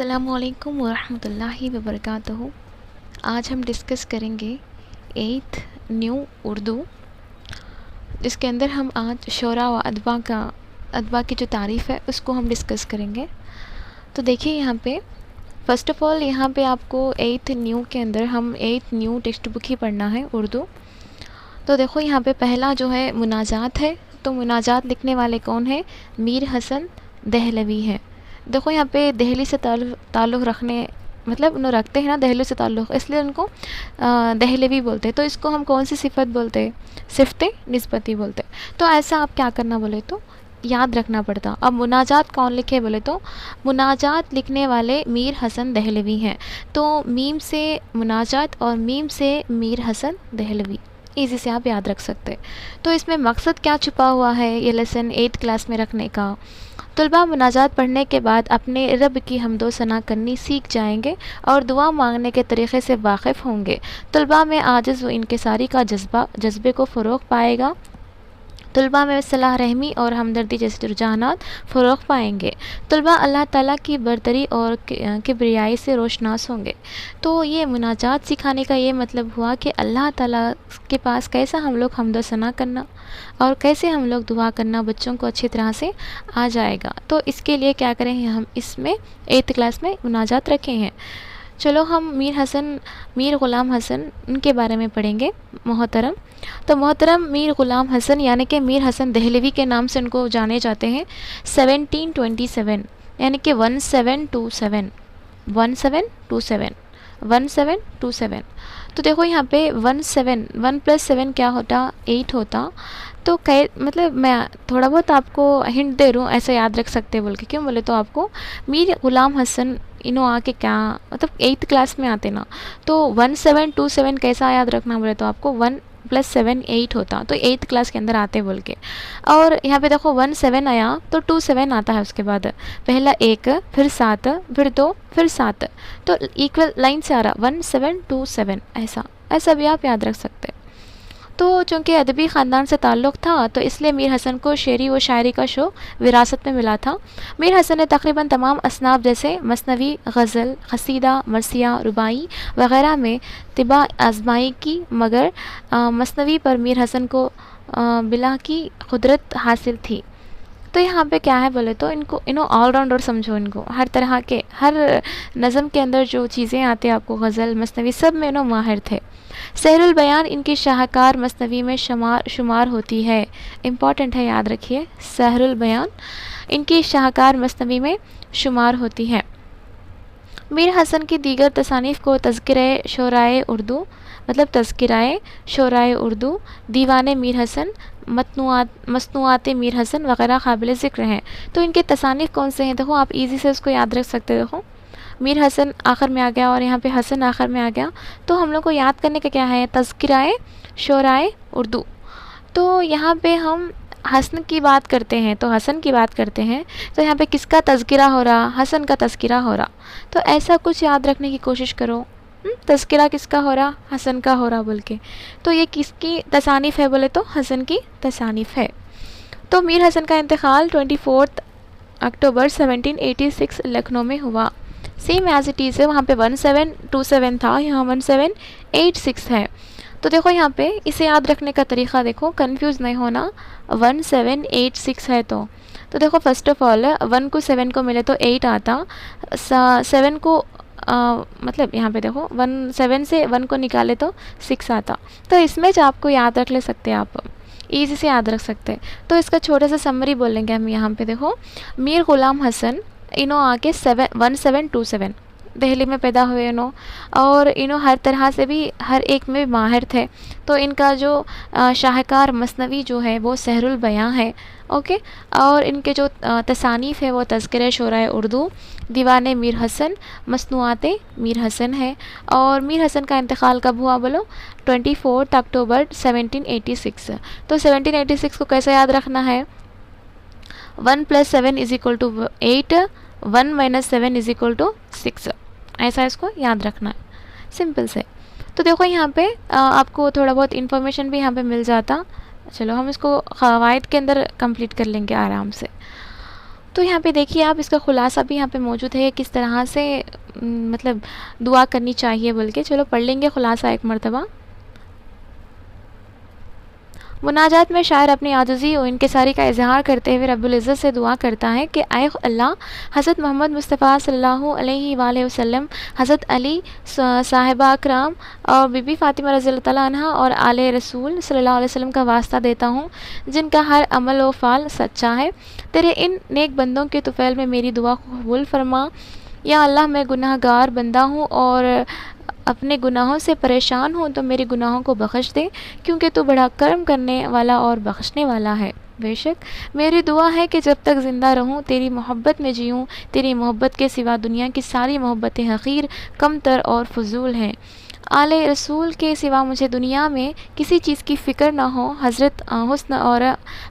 अस्सलामुअलैकुम वरहमतुल्लाहि वबरकातुहू। आज हम डिस्कस करेंगे 8th न्यू उर्दू, जिसके अंदर हम आज शोरा व अदबा की जो तारीफ़ है उसको हम डिस्कस करेंगे। तो देखिए यहाँ पे फ़र्स्ट ऑफ़ ऑल यहाँ पे आपको 8th न्यू के अंदर हम 8th न्यू टेक्स्ट बुक ही पढ़ना है उर्दू। तो देखो यहाँ पे पहला जो है मुनाजात है। तो मुनाजात लिखने वाले कौन है? मीर हसन दहलवी है। देखो यहाँ पे दहली से ताल्लुक़ रखने मतलब उन्हें रखते हैं ना दहली से ताल्लुक़, इसलिए उनको दहलवी बोलते हैं। तो इसको हम कौन सी सिफत बोलते हैं? सिफ़ते निस्बती बोलते हैं। तो ऐसा आप क्या करना बोले तो याद रखना पड़ता। अब मुनाजात कौन लिखे बोले तो मुनाजात लिखने वाले मीर हसन दहलवी हैं। तो मीम से मुनाजात और मीम से मीर हसन दहलवी, ईज़ी से आप याद रख सकते। तो इसमें मकसद क्या छुपा हुआ है ये लेसन 8th क्लास में रखने का? तलबा मुनाजात पढ़ने के बाद अपने रब की हम्दो सना करनी सीख जाएंगे और दुआ मांगने के तरीक़े से वाकिफ़ होंगे। तलबा में आजिज़ व इनकिसारी का जज्बे को फ़रोग़ पाएगा। तलबा में सलाह रहमी और हमदर्दी जैसे रुझानात फ़रोग़ पाएंगे। तलबा अल्लाह ताला की बरतरी और किब्रियाई से रोशनास होंगे। तो ये मुनाजात सिखाने का ये मतलब हुआ कि अल्लाह ताला के पास कैसा हम लोग हम्दो सना करना और कैसे हम लोग दुआ करना बच्चों को अच्छी तरह से आ जाएगा। तो इसके लिए क्या करें हम इसमें 8th क्लास में मुनाजात रखे हैं। चलो हम मीर ग़ुलाम हसन उनके बारे में पढ़ेंगे। मोहतरम, तो मोहतरम मीर ग़ुलाम हसन यानी कि मीर हसन दहलवी के नाम से उनको जाने जाते हैं। 1727 यानी कि 1727। तो देखो यहाँ पे 1 + 7 क्या होता? 8 होता। तो मतलब मैं थोड़ा बहुत आपको हिंट दे रहा हूँ, ऐसा याद रख सकते बोल के। क्यों बोले तो आपको मीर ग़ुलाम हसन इन्हों आके क्या मतलब 8th क्लास में आते ना, तो 1727 कैसा याद रखना बोले तो आपको 1 + 7 8 होता। तो 8th क्लास के अंदर आते बोल के। और यहाँ पे देखो 17 आया तो 27 आता है उसके बाद। पहला 1 फिर 7 फिर 2 फिर 7, तो इक्वल लाइन से आ रहा 1727। ऐसा भी आप याद रख सकते। तो चूँकि अदबी ख़ानदान से ताल्लुक़ था तो इसलिए मीर हसन को शेरी व शायरी का शो विरासत में मिला था। मीर हसन ने तकरीबन तमाम असनाफ जैसे मसनवी, गज़ल, क़सीदा, मरसिया, रुबाई वग़ैरह में तिबा आज़माई की, मगर मसनवी पर मीर हसन को बिला की क़ुदरत हासिल थी। तो यहाँ पे क्या है बोले तो इन्हों ऑलराउंडर समझो। इनको हर तरह के हर नज़म के अंदर जो चीज़ें आती हैं आपको गज़ल मसनवी सब में इन्हों माहिर थे। सहरुल बयान इनकी शाहकार मसनवी में शुमार होती है। इम्पॉर्टेंट है, याद रखिए। सहरुल बयान इनकी शाहकार मसनवी में शुमार होती है। मीर हसन की दीगर तसानीफ़ को तज़किरे शोराए उर्दू मतलब तज़किराए शोराए उर्दू, दीवाने मीर हसन, मसनूआत मीर हसन वग़ैरह काबिल ज़िक्र हैं। तो इनके तसानीफ़ कौन से हैं? देखो आप इजी से उसको याद रख सकते। देखो मीर हसन आखिर में आ गया और यहाँ पे हसन आखिर में आ गया, तो हम लोग को याद करने का क्या है? तज़किराए शोराए उर्दू। तो यहाँ पे हम हसन की बात करते हैं तो हसन की बात करते हैं, तो यहाँ पे किसका तज़किरा हो रहा? हसन का तज़किरा हो रहा। तो ऐसा कुछ याद रखने की कोशिश करो। तज़किरा किसका हो रहा? हसन का हो रहा बोल के। तो ये किसकी तसानीफ़ है बोले तो हसन की तसानीफ़ है। तो मीर हसन का इंतकाल 24 अक्टूबर 1786 लखनऊ में हुआ। सेम एज इट इज़ है, वहाँ पे 1727 था, यहाँ 1786 है। तो देखो यहाँ पे इसे याद रखने का तरीक़ा देखो, कंफ्यूज नहीं होना। 1786 है तो देखो फ़र्स्ट ऑफ़ ऑल 1 को 7 को मिले तो 8 आता। 7 को मतलब यहाँ पे देखो 7 से 1 को निकाले तो 6 आता। तो इसमें जो आपको याद रख ले सकते हैं, आप ईज़ी से याद रख सकते हैं। तो इसका छोटा सा समरी बोलेंगे हम यहाँ पे। देखो मीर ग़ुलाम हसन इन्हों आके 1727 दिल्ली में पैदा हुए इन्हों, और इन्हों हर तरह से भी हर एक में माहिर थे। तो इनका जो शाहकार मसनवी जो है वो सहरुल बयां है। ओके, और इनके जो तसानीफ़ है वो तज़किरे शोराए उर्दू, दीवाने मीर हसन, मसनूआते मीर हसन है। और मीर हसन का इंतकाल कब हुआ बोलो? 24 अक्टूबर 1786। तो 1786 को कैसे याद रखना है? 1 + 7 = 8, 1 - 7 = 6। ऐसा इसको याद रखना है, सिंपल से। तो देखो यहाँ पे आपको थोड़ा बहुत इन्फॉर्मेशन भी यहाँ पे मिल जाता। चलो हम इसको क़वाइद के अंदर कंप्लीट कर लेंगे आराम से। तो यहाँ पे देखिए आप, इसका खुलासा भी यहाँ पे मौजूद है किस तरह से मतलब दुआ करनी चाहिए बोल के। चलो पढ़ लेंगे खुलासा एक मरतबा। मुनाजात में शायर अपनी आजिज़ी और इनकिसारी का इजहार करते हुए रब्बुल इज़्ज़त से दुआ करता है कि आए अल्लाह, हज़रत मोहम्मद मुस्तफ़ा सल्लल्लाहु अलैहि वसल्लम, हज़रत अली साहिबा अकराम और बीबी फ़ातिमा रज़ियल्लाहु तआला अन्हा और आले रसूल सल्लल्लाहु अलैहि वसल्लम का वास्ता देता हूँ, जिनका हर अमल व फ़ाल सच्चा है। तेरे इन नेक बंदों के तुफ़ैल में मेरी दुआ को कबूल फरमा। या अल्लाह, मैं गुनाहगार बंदा हूँ और अपने गुनाहों से परेशान हूँ, तो मेरे गुनाहों को बख्श दे, क्योंकि तू बड़ा करम करने वाला और बख्शने वाला है। बेशक मेरी दुआ है कि जब तक ज़िंदा रहूँ तेरी मोहब्बत में जीऊँ। तेरी मोहब्बत के सिवा दुनिया की सारी मोहब्बतें हक़ीर, कमतर और फजूल हैं। आले रसूल के सिवा मुझे दुनिया में किसी चीज़ की फ़िक्र ना हो। हज़रत हुस्न और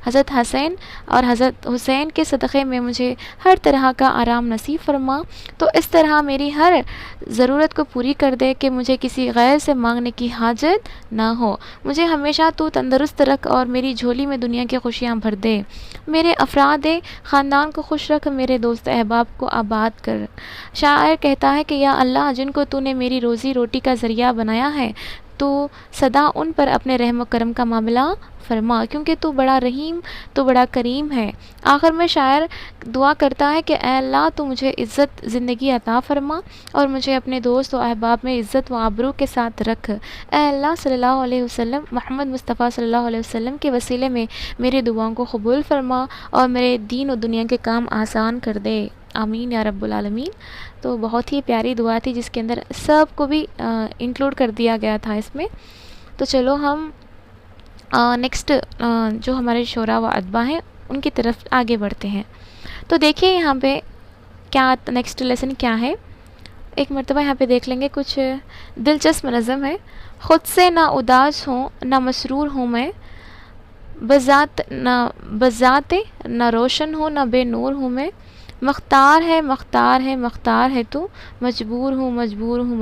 हज़रत हसैन और हज़रत हुसैन के सदक़े में मुझे हर तरह का आराम नसीब फरमा। तो इस तरह मेरी हर ज़रूरत को पूरी कर दे कि मुझे किसी गैर से मांगने की हाजत ना हो। मुझे हमेशा तू तंदुरुस्त रख और मेरी झोली में दुनिया की खुशियाँ भर दे। मेरे अफराद ख़ानदान को खुश रख, मेरे दोस्त अहबाब को आबाद कर। शायर कहता है कि या अल्लाह, जिनको तूने मेरी रोज़ी रोटी का ज़रिया बनाया है, तो सदा उन पर अपने रहम करम का मामला फरमा, क्योंकि तू बड़ा रहीम, तू बड़ा करीम है। आखिर में शायर दुआ करता है कि ऐ अल्लाह, तू मुझे इज़्ज़त ज़िंदगी अता फरमा और मुझे अपने दोस्त और अहबाब में इज़्ज़त व आबरू के साथ रख। ऐ अल्लाह, सल्लल्लाहु अलैहि वसल्लम, मोहम्मद मुस्तफ़ा सल्लल्लाहु अलैहि वसल्लम के वसीले में मेरी दुआओं को कबूल फरमा और मेरे दीन और दुनिया के काम आसान कर दे। आमीन या रब्बुल आलमीन। तो बहुत ही प्यारी दुआ थी, जिसके अंदर सब को भी इंक्लूड कर दिया गया था इसमें। तो चलो हम नेक्स्ट जो हमारे शोरा व अदबा हैं उनकी तरफ आगे बढ़ते हैं। तो देखिए यहाँ पे क्या नेक्स्ट लेसन क्या है, एक मरतबा यहाँ पे देख लेंगे। कुछ दिलचस्प नज़म है। ख़ुद से ना उदास हूँ ना मसरूर हूँ मैं, बज़ाते ना रोशन हूँ ना बेनूर हूँ मैं। मख्तार है मख्तार है मख्तार है तू, मजबूर हूँ मजबूर हूँ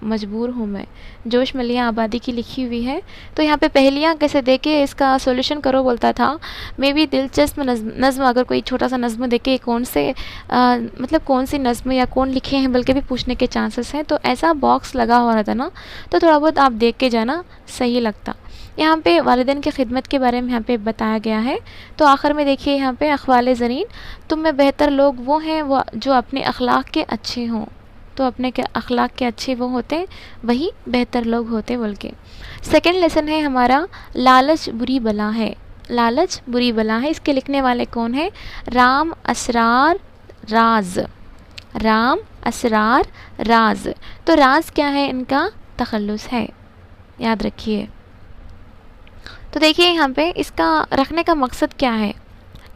मजबूर हूँ मैं। जोश मलिया आबादी की लिखी हुई है। तो यहाँ पे पहेलियाँ कैसे देके इसका सॉल्यूशन करो बोलता था। मे भी दिलचस्प नज़्म, अगर कोई छोटा सा नज़्म देके कौन से मतलब कौन सी नज़्म या कौन लिखे हैं बल्कि भी पूछने के चांसेस हैं। तो ऐसा बॉक्स लगा हुआ रहता ना, तो थोड़ा बहुत आप देख के जाना सही लगता। यहाँ पे वालिदैन की खिदमत के बारे में यहाँ पे बताया गया है। तो आखिर में देखिए यहाँ पे अख़वाल ज़रीन, तुम में बेहतर लोग वो हैं वो जो अपने अखलाक के अच्छे हों। तो अपने के अखलाक के अच्छे वो होते, वही बेहतर लोग होते बोल के। सेकेंड लेसन है हमारा, लालच बुरी बला है। लालच बुरी बला है। इसके लिखने वाले कौन है? राम असरार राज। राम असरार राज। तो राज क्या है? इनका तखल्लुस है, याद रखिए। तो देखिए यहाँ पे इसका रखने का मकसद क्या है।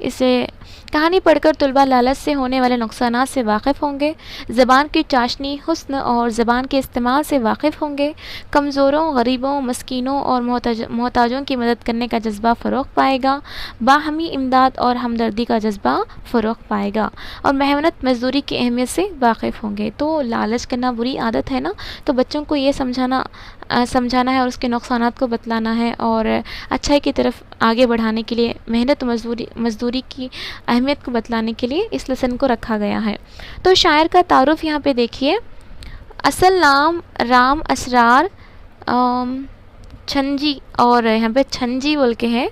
इसे कहानी पढ़कर तुलबा लालच से होने वाले नुकसानात से वाकिफ़ होंगे, ज़बान की चाशनी, हुस्न और ज़बान के इस्तेमाल से वाकिफ़ होंगे, कमज़ोरों, गरीबों, मस्कीनों और मोहताजों की मदद करने का जज्बा फ़रोग़ पाएगा, बाहमी इमदाद और हमदर्दी का जज्बा फ़रोग़ पाएगा और मेहनत मज़दूरी की अहमियत से वाकिफ़ होंगे। तो लालच करना बुरी आदत है ना, तो बच्चों को ये समझाना है और उसके नुकसानात को बतलाना है और अच्छाई की तरफ आगे बढ़ाने के लिए मेहनत मज़दूरी की अहमियत को बतलाने के लिए इस लेसन को रखा गया है। तो शायर का तारुफ यहाँ पे देखिए। असल नाम राम असरार छंजी, और यहाँ पे छंजी बोल के है,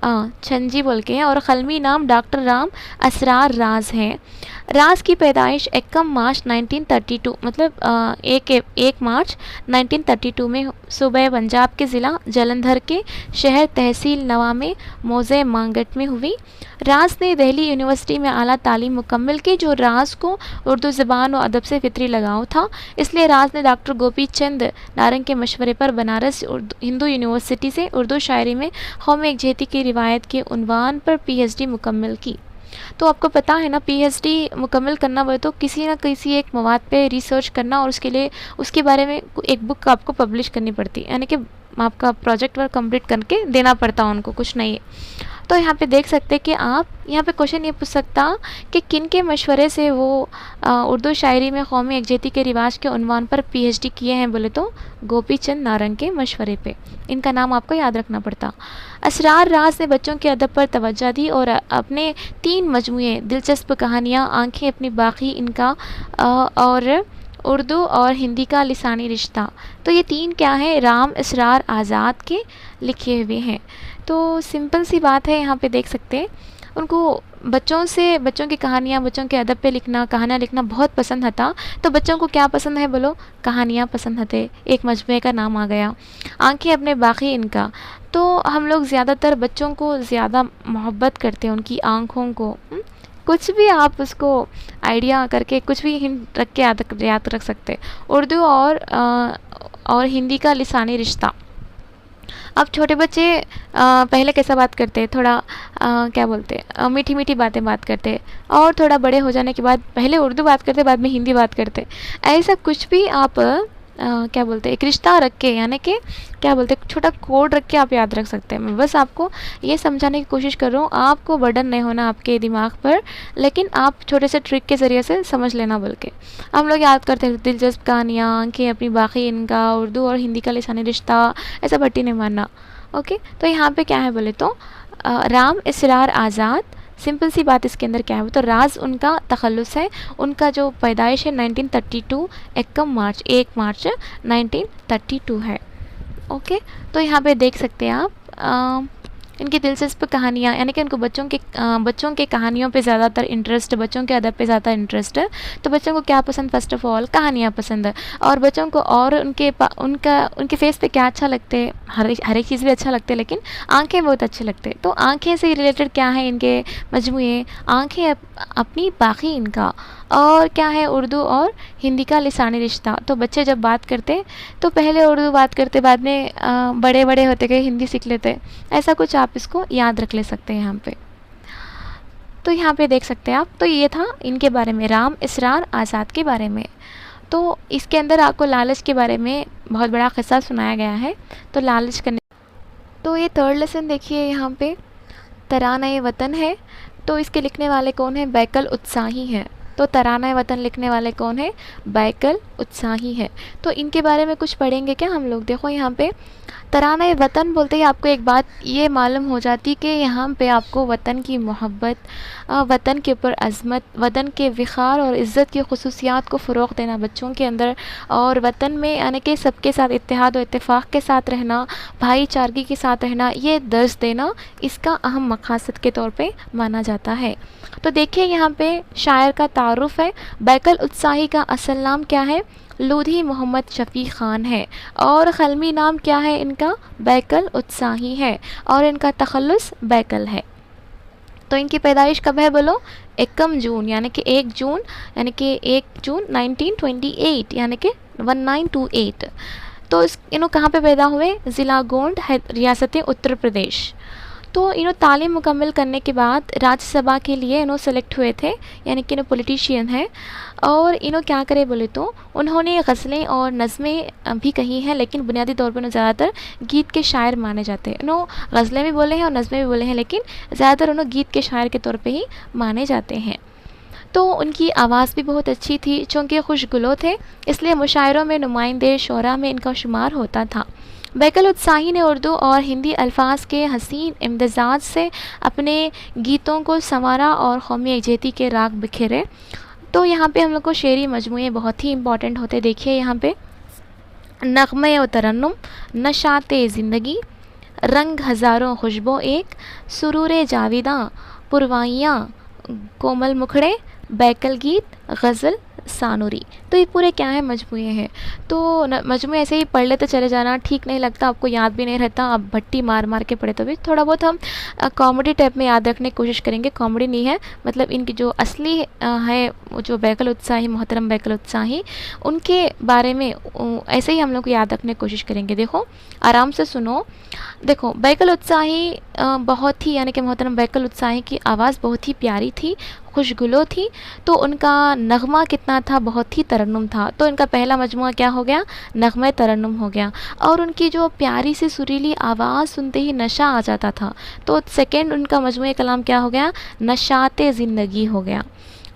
छंजी बोल के हैं, और क़लमी नाम डॉक्टर राम असरार राज है। राज की पैदाइश 1 मार्च 1932 मतलब 1 मार्च 1932 में सूबे पंजाब के ज़िला जलंधर के शहर तहसील नवा में मौज़े मांगट में हुई। राज ने दिल्ली यूनिवर्सिटी में आला तालीम मुकम्मल की। जो राज को उर्दू ज़बान और अदब से फितरी लगाव था, इसलिए राज ने डॉक्टर गोपी चंद नारंग के मशवरे पर बनारस हिंदू यूनिवर्सिटी से उर्दू शायरी में कौम यकजहती की रिवायत के उन्वान पर PhD मुकम्मल की। तो आपको पता है ना, PhD मुकम्मल करना वो तो किसी न किसी एक मवाद पे रिसर्च करना और उसके लिए उसके बारे में एक बुक आपको पब्लिश करनी पड़ती है, यानी कि आपका प्रोजेक्ट वर्क कंप्लीट करके देना पड़ता है उनको, कुछ नहीं है। तो यहाँ पे देख सकते हैं कि आप यहाँ पे क्वेश्चन ये पूछ सकता कि किन के मशवरे से वो उर्दू शायरी में कौमी यकजहती के रिवाज के उन्वान पर पीएचडी किए हैं बोले तो गोपी चंद नारंग के मशवरे पे। इनका नाम आपको याद रखना पड़ता। असरार राज ने बच्चों के अदब पर तवज्जो दी और अपने 3 मजमूए दिलचस्प कहानियाँ, आंखें अपनी बाकी, इनका और उर्दू और हिंदी का लिसानी रिश्ता, तो ये 3 क्या है, राम इसरार आज़ाद के लिखे हुए हैं। तो सिंपल सी बात है, यहाँ पे देख सकते हैं उनको बच्चों की कहानियाँ, बच्चों के अदब पे लिखना, कहानियाँ लिखना बहुत पसंद था। तो बच्चों को क्या पसंद है बोलो, कहानियाँ पसंद थे। एक मजमूए का नाम आ गया। आंखें अपने बाकी, इनका तो हम लोग ज़्यादातर बच्चों को ज़्यादा मोहब्बत करते हैं उनकी आँखों को। कुछ भी आप उसको आइडिया करके कुछ भी हिंट रख के याद रख सकते। उर्दू और हिंदी का लिसानी रिश्ता। अब छोटे बच्चे पहले कैसा बात करते हैं, थोड़ा क्या बोलते हैं, मीठी मीठी बात करते, और थोड़ा बड़े हो जाने के बाद पहले उर्दू बात करते, बाद में हिंदी बात करते। ऐसा कुछ भी आप क्या बोलते हैं, एक रिश्ता रख के, यानी कि क्या बोलते हैं, छोटा कोड रख के आप याद रख सकते हैं। मैं बस आपको ये समझाने की कोशिश कर रहा हूँ, आपको बर्डन नहीं होना आपके दिमाग पर, लेकिन आप छोटे से ट्रिक के ज़रिए से समझ लेना बोल के। हम लोग याद करते हैं दिलचस्प कहानियाँ, आंखें अपनी बाकी, इनका उर्दू और हिंदी का लिसानी रिश्ता, ऐसा भट्टी नहीं मारना। ओके, तो यहाँ पे क्या है बोले तो राम इसरार आज़ाद। सिंपल सी बात इसके अंदर क्या है, तो राज उनका तखल्लुस है, उनका जो पैदाइश है 1932 1 मार्च 1932 है। ओके, तो यहाँ पे देख सकते हैं आप इनकी दिलचस्प कहानियाँ, यानी कि उनको बच्चों के कहानियों पे ज़्यादातर इंटरेस्ट, बच्चों के अदब पे ज़्यादा इंटरेस्ट है। तो बच्चों को क्या पसंद, फर्स्ट ऑफ ऑल कहानियाँ पसंद है। और बच्चों को और उनके फेस पे क्या अच्छा लगते हैं, हर एक चीज़ भी अच्छा लगते हैं, लेकिन आंखें बहुत अच्छे लगते हैं। तो आंखें से रिलेटेड क्या है इनके मजमूए, आंखें अपनी बाकी, इनका और क्या है, उर्दू और हिंदी का लिसानी रिश्ता। तो बच्चे जब बात करते तो पहले उर्दू बात करते, बाद में बड़े बड़े होते गए हिंदी सीख लेते। ऐसा कुछ आप इसको याद रख ले सकते हैं यहाँ पे। तो यहाँ पे देख सकते हैं आप, तो ये था इनके बारे में, राम इसरार आज़ाद के बारे में। तो इसके अंदर आपको लालच के बारे में बहुत बड़ा किस्सा सुनाया गया है। तो लालच करने, तो ये 3rd लेसन देखिए, यहाँ पे तराना वतन है। तो इसके लिखने वाले कौन है, बैकल उत्साही है। तो तराना वतन लिखने वाले कौन है, बैकल उत्साही है। तो इनके बारे में कुछ पढ़ेंगे क्या हम लोग। देखो यहाँ पे तराना वतन बोलते ही आपको एक बात ये मालूम हो जाती कि यहाँ पे आपको वतन की मोहब्बत, वतन के ऊपर अज़मत, वतन के विखार और इज़्ज़त की खुसूसियात को फ़रोग़ देना बच्चों के अंदर, और वतन में यानी कि सबके साथ इत्तेहाद और इत्तेफाक के साथ रहना, भाईचारगी के साथ रहना, ये दर्स देना इसका अहम मक़ासद के तौर पे माना जाता है। तो देखिए यहाँ पे शायर का तारुफ़ है। बैकल उत्साही का असल नाम क्या है, लोधी मोहम्मद शफ़ी ख़ान है, और क़लमी नाम क्या है इनका, बैकल उत्साही है, और इनका तख़ल्लुस बैकल है। तो इनकी पैदाइश कब है बोलो, 1 जून, यानी कि 1 जून, यानी कि 1 जून 1928, यानी कि 1928। तो इन्हों कहाँ पे पैदा हुए, ज़िला गोंड, रियासत उत्तर प्रदेश। तो इन्हों तालीम मुकम्मल करने के बाद राज्यसभा के लिए इन्हों सेलेक्ट हुए थे, यानी कि इन्हों पॉलिटिशियन है। और इन्हों क्या करे बोले तो उन्होंने गज़लें और नज़में भी कही हैं, लेकिन बुनियादी तौर पर उन्होंने ज़्यादातर गीत के शायर माने जाते हैं। इन्हों गज़लें भी बोले हैं और नज़में भी बोले हैं, लेकिन ज़्यादातर उन्होंने गीत के शायर के तौर पर ही माने जाते हैं। तो उनकी आवाज़ भी बहुत अच्छी थी, चूँकि खुशगुलो थे, इसलिए मुशायरों में, नुमाइंदे शोरा में इनका शुमार होता था। बैकल उत्साही ने उर्दू और हिंदी अल्फाज के हसीन इम्तजाज से अपने गीतों को संवारा और कौमी यकजहती के राग बिखेरे। तो यहाँ पे हम लोग को शेरी मजमूए बहुत ही इम्पॉर्टेंट होते। देखिए यहाँ पे नग़्मे व तरन्नुम, नशाते ज़िंदगी, रंग हज़ारों खुशबो एक, सुरूर जाविदां, पुरवाइयाँ, कोमल मुखड़े, बैकल गीत, गज़ल, सानुरी। तो ये पूरे क्या है, मजमूए हैं। तो मजमूए ऐसे ही पढ़ लेते चले जाना, ठीक नहीं लगता, आपको याद भी नहीं रहता, आप भट्टी मार मार के पढ़े। तो भी थोड़ा बहुत हम कॉमेडी टाइप में याद रखने की कोशिश करेंगे। कॉमेडी नहीं है, मतलब इनकी जो असली है, वो जो बैकल उत्साही, मोहतरम बैकल उत्साही, उनके बारे में ऐसे ही हम लोग को याद रखने की कोशिश करेंगे। देखो आराम से सुनो। देखो बैकल उत्साही बहुत ही, यानी कि मोहतरम बैकल उत्साही की आवाज़ बहुत ही प्यारी थी, खुशगुलो थी, तो उनका नगमा कितना था, बहुत ही तरन्नुम था। तो इनका पहला मजमुआ क्या हो गया, नगमा तरन्नुम हो गया। और उनकी जो प्यारी सी सुरीली आवाज़ सुनते ही नशा आ जाता था, तो सेकंड उनका मजमुआ कलाम क्या हो गया, नशाते ज़िंदगी हो गया।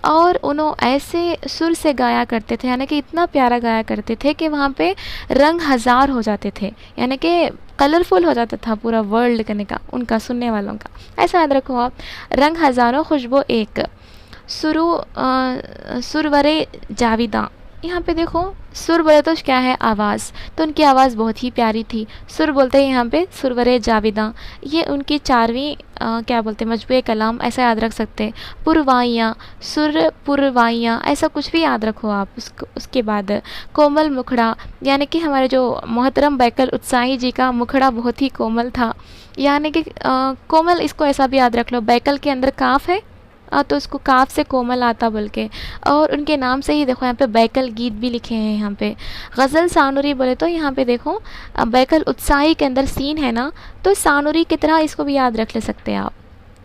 और उन्होंने ऐसे सुर से गाया करते थे, यानी कि इतना प्यारा गाया करते थे कि वहाँ पे रंग हज़ार हो जाते थे, यानी कि कलरफुल हो जाता था पूरा वर्ल्ड करने का उनका सुनने वालों का। ऐसा याद रखो आप, रंग हज़ारों खुशबू एक, सुरवरे जाविदा। यहाँ पे देखो सुर बोले तो क्या है, आवाज़, तो उनकी आवाज़ बहुत ही प्यारी थी। सुर बोलते हैं यहाँ पे सुरवरे जाविदा, ये उनकी चारवीं क्या बोलते हैं मजबूए कलाम, ऐसा याद रख सकते हैं। पुरवाइयाँ, सुर पुरवाइयाँ, ऐसा कुछ भी याद रखो आप। उसके बाद कोमल मुखड़ा, यानी कि हमारे जो मोहतरम बैकल उत्साही जी का मुखड़ा बहुत ही कोमल था, यानी कि कोमल, इसको ऐसा भी याद रख लो, बैकल के अंदर काफ है तो उसको काफ से कोमल आता बोल के। और उनके नाम से ही देखो यहाँ पे बैकल गीत भी लिखे हैं यहाँ पे। गज़ल सानुरी बोले तो यहाँ पे देखो बैकल उत्साही के अंदर सीन है ना, तो सानुरी की तरह इसको भी याद रख ले सकते हैं आप।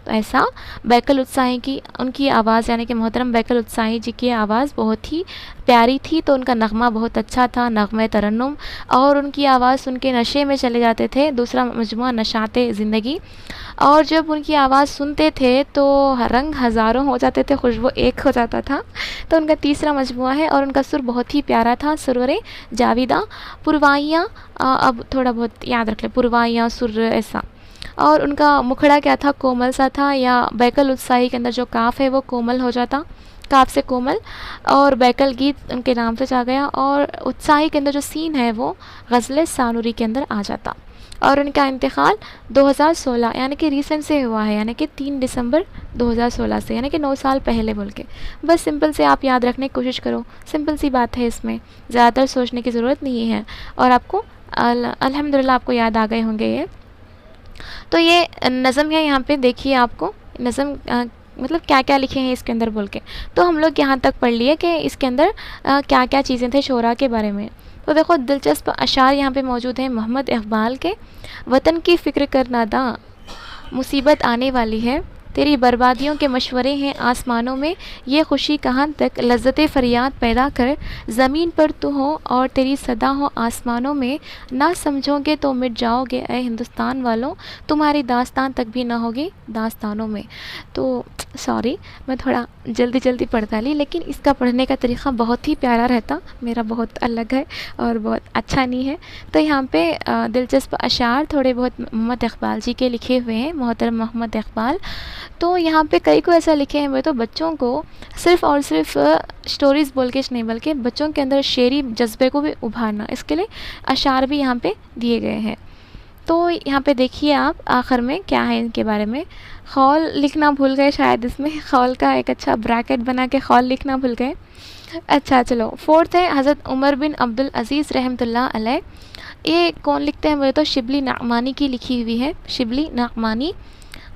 तो ऐसा बैकल उत्साही की उनकी आवाज़, यानी कि मोहतरम बैकल उत्साही जी की आवाज़ बहुत ही प्यारी थी, तो उनका नगमा बहुत अच्छा था, नगमे तरन्नुम। और उनकी आवाज़ सुन के नशे में चले जाते थे। दूसरा मजमुआ नशाते ज़िंदगी, और जब उनकी आवाज़ सुनते थे तो रंग हज़ारों हो जाते थे, खुशबू एक हो जाता था। तो उनका तीसरा मजमुआ है, और उनका सुर बहुत ही प्यारा था, सुरवरे जाविदा। पुरवाइयाँ, अब थोड़ा बहुत याद रख ले, पुरवाइयाँ सुर ऐसा। और उनका मुखड़ा क्या था, कोमल सा था, या बैकल उत्साही के अंदर जो काफ है वो कोमल हो जाता, काफ से कोमल। और बैकल गीत उनके नाम से जा गया, और उत्साही के अंदर जो सीन है वो गज़ल सानुरी के अंदर आ जाता। और उनका इंतकाल 2016 यानी कि रिसेंट से हुआ है, यानी कि 3 दिसंबर 2016 से, यानी कि 9 साल पहले बोल के। बस सिंपल से आप याद रखने की कोशिश करो, सिंपल सी बात है, इसमें ज़्यादातर सोचने की ज़रूरत नहीं है, और आपको अल्हम्दुलिल्लाह आपको याद आ गए होंगे ये। तो ये नज़म है, यहाँ पे देखिए आपको नज़म मतलब क्या क्या लिखे हैं इसके अंदर बोल के। तो हम लोग यहाँ तक पढ़ लिए कि इसके अंदर क्या क्या चीज़ें थे शोरा के बारे में। तो देखो दिलचस्प अशार यहाँ पे मौजूद हैं मोहम्मद इकबाल के। वतन की फ़िक्र कर नादा, मुसीबत आने वाली है, तेरी बर्बादियों के मशवरे हैं आसमानों में, ये खुशी कहाँ तक, लज्जत फ़रियाद पैदा कर, ज़मीन पर तू हो और तेरी सदा हो आसमानों में, ना समझोगे तो मिट जाओगे ए हिंदुस्तान वालों, तुम्हारी दास्तान तक भी ना होगी दास्तानों में। तो सॉरी, मैं थोड़ा जल्दी जल्दी पढ़ता ली, लेकिन इसका पढ़ने का तरीक़ा बहुत ही प्यारा रहता, मेरा बहुत अलग है और बहुत अच्छा नहीं है। तो यहाँ पे दिलचस्प अशार थोड़े बहुत मोहम्मद इकबाल जी के लिखे हुए हैं, मोहतरम मोहम्मद इकबाल। तो यहाँ पे कई को ऐसा लिखे हैं वो, तो बच्चों को सिर्फ़ और सिर्फ स्टोरीज़ बोल के नहीं, बल्कि बच्चों के अंदर शेरी जज्बे को भी उभारना, इसके लिए अशार भी यहाँ पे दिए गए हैं। तो यहाँ पे देखिए आप आखिर में क्या है इनके बारे में। खौल लिखना भूल गए शायद, इसमें खौल का एक अच्छा ब्रैकेट बना के खौल लिखना भूल गए। अच्छा चलो, फोर्थ है हज़रत उमर बिन अब्दुल अज़ीज़ रहमतुल्लाह अलैह। ये कौन लिखते हैं बोले तो शिबली नामानी की लिखी हुई है, शिबली नामानी।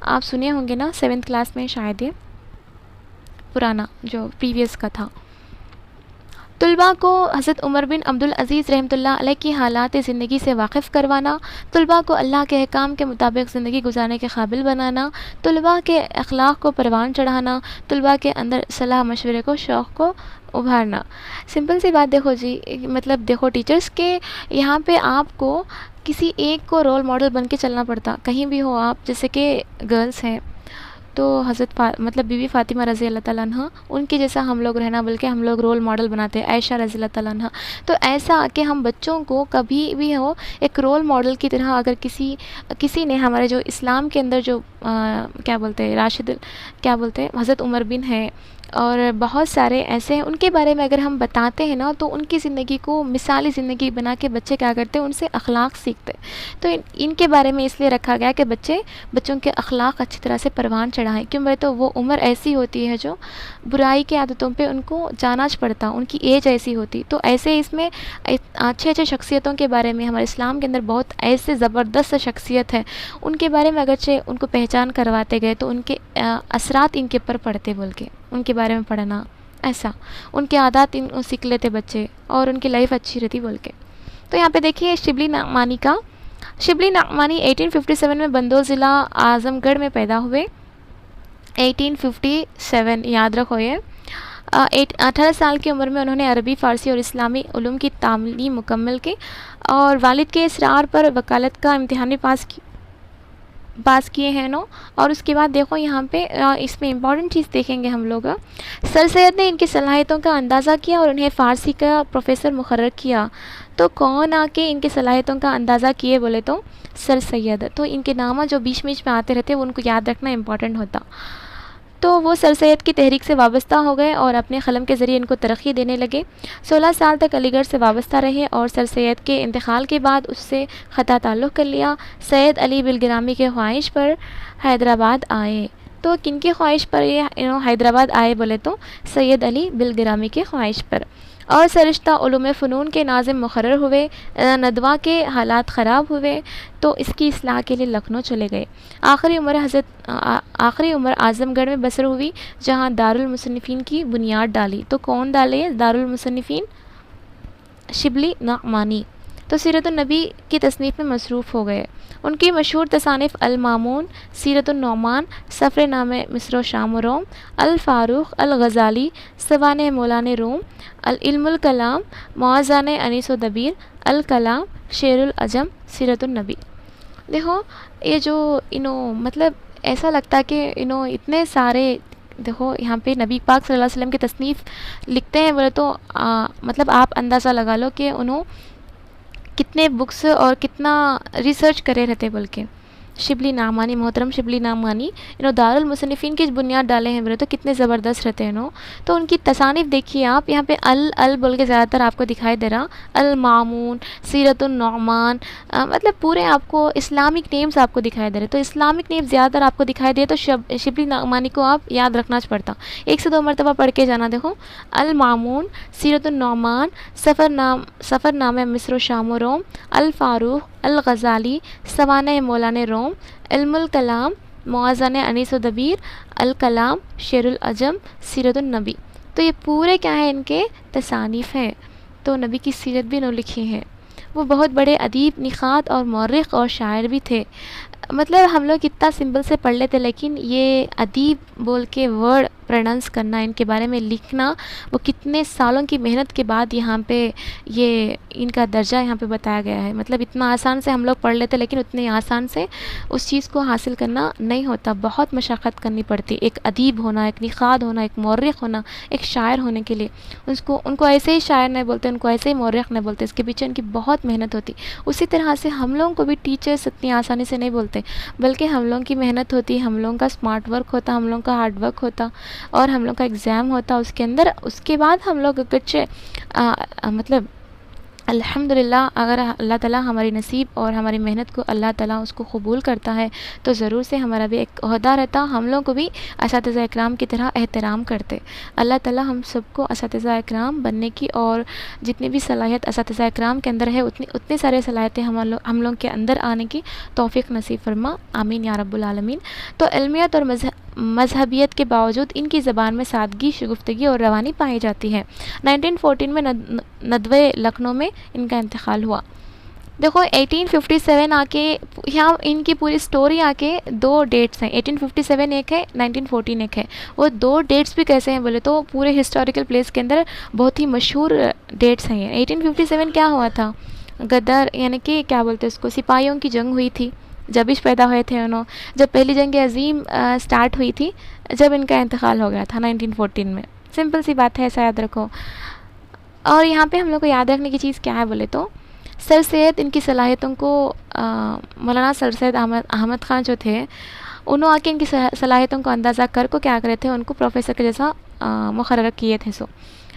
आप सुने होंगे ना 7th क्लास में शायद, ये पुराना जो प्रीवियस का था। तुलबा को हज़रत उमर बिन अब्दुल अज़ीज़ रहमतुल्लाह अलैह की हालात ज़िंदगी से वाकिफ़ करवाना, तुलबा को अल्लाह के अहकाम के मुताबिक ज़िंदगी गुजारने के काबिल बनाना, तुलबा के अखलाक़ को परवान चढ़ाना, तुलबा के अंदर सलाह मशवरे को, शौक़ को उभारना। सिंपल सी बात देखो जी, मतलब देखो टीचर्स के यहाँ पे आपको किसी एक को रोल मॉडल बन के चलना पड़ता, कहीं भी हो आप। जैसे कि गर्ल्स हैं तो हज़रत मतलब बीवी फ़ातिमा रज़ी अल्लाह ताला अन्हा, उनके जैसा हम लोग रहना, बल्कि हम लोग रोल मॉडल बनाते हैं आयशा रज़ी अल्लाह ताला अन्हा। तो ऐसा कि हम बच्चों को कभी भी हो एक रोल मॉडल की तरह, अगर किसी ने हमारे जो इस्लाम के अंदर जो क्या बोलते हैं राशिद, क्या बोलते हैं हज़रत उमर बिन है, और बहुत सारे ऐसे हैं, उनके बारे में अगर हम बताते हैं ना, तो उनकी ज़िंदगी को मिसाली ज़िंदगी बना के बच्चे क्या करते हैं, उनसे अखलाक सीखते हैं। तो इनके बारे में इसलिए रखा गया कि बच्चों के अखलाक अच्छी तरह से परवान चढ़ाएं। क्यों बोले तो वो उम्र ऐसी होती है जो बुराई की आदतों पे उनको जाना पड़ता, उनकी एज ऐसी होती। तो ऐसे इसमें अच्छे अच्छे शख्सियतों के बारे में, हमारे इस्लाम के अंदर बहुत ऐसे ज़बरदस्त शख्सियत है, उनके बारे में अगरचे उनको पहचान करवाते गए तो उनके असरात इनके ऊपर पड़ते बोल के, उनके बारे में पढ़ना, ऐसा उनके आदत सीख लेते बच्चे और उनकी लाइफ अच्छी रहती बोल के। तो यहाँ पे देखिए शिबली नामानी का। शिबली नामानी 1857 में बंदोल ज़िला आज़मगढ़ में पैदा हुए। 1857, याद रखो ये। 18 साल की उम्र में उन्होंने अरबी, फ़ारसी और इस्लामी उलूम की तालीम मुकम्मल की और वालिद के इसरार पर वकालत का इम्तिहान भी पास किए हैं नो। और उसके बाद देखो यहाँ पे इसमें इम्पॉर्टेंट चीज़ देखेंगे हम लोग। सर सैयद ने इनकी सलाहियतों का अंदाज़ा किया और उन्हें फ़ारसी का प्रोफेसर मुकर्रर किया। तो कौन आके इनकी सलाहियतों का अंदाज़ा किए बोले तो सर सैयद। तो इनके नाम जो बीच बीच में आते रहते हैं उनको याद रखना इम्पॉर्टेंट होता। तो वो सर सैयद की तहरीक से वाबस्ता हो गए और अपने क़लम के ज़रिए इनको तरक्की देने लगे। 16 साल तक अलीगढ़ से वाबस्ता रहे और सर सैयद के इंतकाल के बाद उससे ख़ता ताल्लुक़ कर लिया। सैयद अली बिलगिरामी के ख्वाहिश पर हैदराबाद आए। तो किन की ख्वाहिश पर ये हैदराबाद आए बोले तो सैयद अली बिलगिरामी के ख्वाहिश पर। और सरिश्ता उलूम फ़नून के नाज़िम मुकर्रर हुए। नदवा के हालात ख़राब हुए तो इसकी इस्लाह के लिए लखनऊ चले गए। आखिरी उम्र आज़मगढ़ में बसर हुई जहाँ दारुल मुसन्निफ़ीन की बुनियाद डाली। तो कौन डाले दारुल मुसन्निफ़ीन? शिबली नअमानी। तो सीरतुन्नबी की तसनीफ़ में मसरूफ़ हो गए। उनकी मशहूर तसानिफ़ अल-मामून, सीरतुन्नुमान, सफ़रनामे मिस्र व शाम व रोम, अल-फ़ारूक़, अल-ग़ज़ाली, सवाने मौलाने रोम, अल-इल्मुल कलाम, मुआज़ाने अनीस व दबीर, अल-कलाम, शेरुल अजम, सीरतुन्नबी। देखो ये जो मतलब ऐसा लगता है कि इतने सारे देखो यहाँ पे नबी पाक सल्लल्लाहु अलैहि वसल्लम की तसनीफ़ लिखते हैं बोले तो मतलब आप अंदाज़ा लगा लो कि उन्होंने कितने बुक्स और कितना रिसर्च करे रहते बल्कि। शिबली नामानी, मोहतरम शिबली नामानी दारुल मुसन्निफ़ीन की बुनियाद डाले हैं बोले तो कितने ज़बरदस्त रहते हैं तो उनकी तसानीफ़ देखिए आप यहाँ पे अल बोल के ज़्यादातर आपको दिखाई दे रहा। अल मामून, सीरतुन्नुमान, मतलब पूरे आपको इस्लामिक नेम्स आपको दिखाई दे रहे। तो इस्लामिक नेम्स ज़्यादातर आपको दिखाई दे तो शिबली नामानी को आप याद रखना पड़ता। 1 से 2 मरतबा पढ़ के जाना। देखो अल मामून, सीरतुन्नुमान, सफ़रनामे मिस्र व शाम व रोम, अल फ़ारूक़, अल-ग़ज़ाली, सवाने मौलाने रोम, इल्मुल कलाम, मुआज़ाने अनीस व दबीर, अल-कलाम, शेरुल अजम, सीरतुन्नबी। तो ये पूरे क्या है इनके तसानीफ़ हैं। तो नबी की सीरत भी इन्होंने लिखी है। वो बहुत बड़े अदीब, निखात और मौर्रिख़ और शायर भी थे। मतलब हम लोग इतना सिंपल से पढ़ लेते लेकिन ये अदीब बोल के वर्ड प्रोनाउंस करना, इनके बारे में लिखना, वो कितने सालों की मेहनत के बाद यहाँ पे ये इनका दर्जा यहाँ पे बताया गया है। मतलब इतना आसान से हम लोग पढ़ लेते लेकिन उतने आसान से उस चीज़ को हासिल करना नहीं होता। बहुत मशक्क़त करनी पड़ती। एक अदीब होना, एक निखात होना, एक मौर्रिख़ होना, एक शायर होने के लिए उनको ऐसे ही शायर नहीं बोलते, उनको ऐसे ही मौर्रिख़ नहीं बोलते। इसके पीछे उनकी बहुत मेहनत होती। उसी तरह से हम लोगों को भी टीचर्स इतनी आसानी से नहीं बोलते बल्कि हम लोगों की मेहनत होती, हम लोगों का स्मार्ट वर्क होता, हम लोगों का हार्ड वर्क होता और हम लोग का एग्ज़ाम होता उसके अंदर। उसके बाद हम लोग कुछ मतलब अल्हम्दुलिल्लाह अगर अल्लाह ताला हमारी नसीब और हमारी मेहनत को अल्लाह ताला उसको कबूल करता है तो ज़रूर से हमारा भी एक ओहदा रहता। हम लोग को भी असातिज़ा इकराम की तरह एहतराम करते। अल्लाह ताला हम सबको असातिज़ा इकराम बनने की और जितनी भी सलाहियत असातिज़ा इकराम के अंदर है उतनी सारी सलाहियतें हम लोग के अंदर आने की तौफ़ीक़ नसीब फरमा। आमीन या रब्बुल आलमीन। तो इल्मियत और मज़हबियत के बावजूद इनकी ज़बान में सादगी, शगुफ्तगी और रवानी पाई जाती है। 1914 में नदवे लखनऊ में इनका इंतकाल हुआ। देखो 1857 आके यहाँ इनकी पूरी स्टोरी आके 2 डेट्स हैं। 1857 एक है, 1914 एक है। वो 2 डेट्स भी कैसे हैं बोले तो पूरे हिस्टोरिकल प्लेस के अंदर बहुत ही मशहूर डेट्स हैं ये। 1857 क्या हुआ था? गदर यानी कि क्या बोलते हैं उसको, सिपाहियों की जंग हुई थी। जबिश पैदा हुए थे उन्होंने जब पहली जंग अज़ीम स्टार्ट हुई थी, जब इनका इंतकाल हो गया था 1914 में। सिंपल सी बात है, ऐसा याद रखो। और यहाँ पे हम लोग को याद रखने की चीज़ क्या है बोले तो सर सैयद इनकी सलाहियतों को मौलाना सर सैयद अहमद ख़ान जो थे उन्होंने आके इनकी सलाहियतों को अंदाज़ा कर को क्या करे थे, उनको प्रोफेसर के जैसा मुकर्रर किए थे।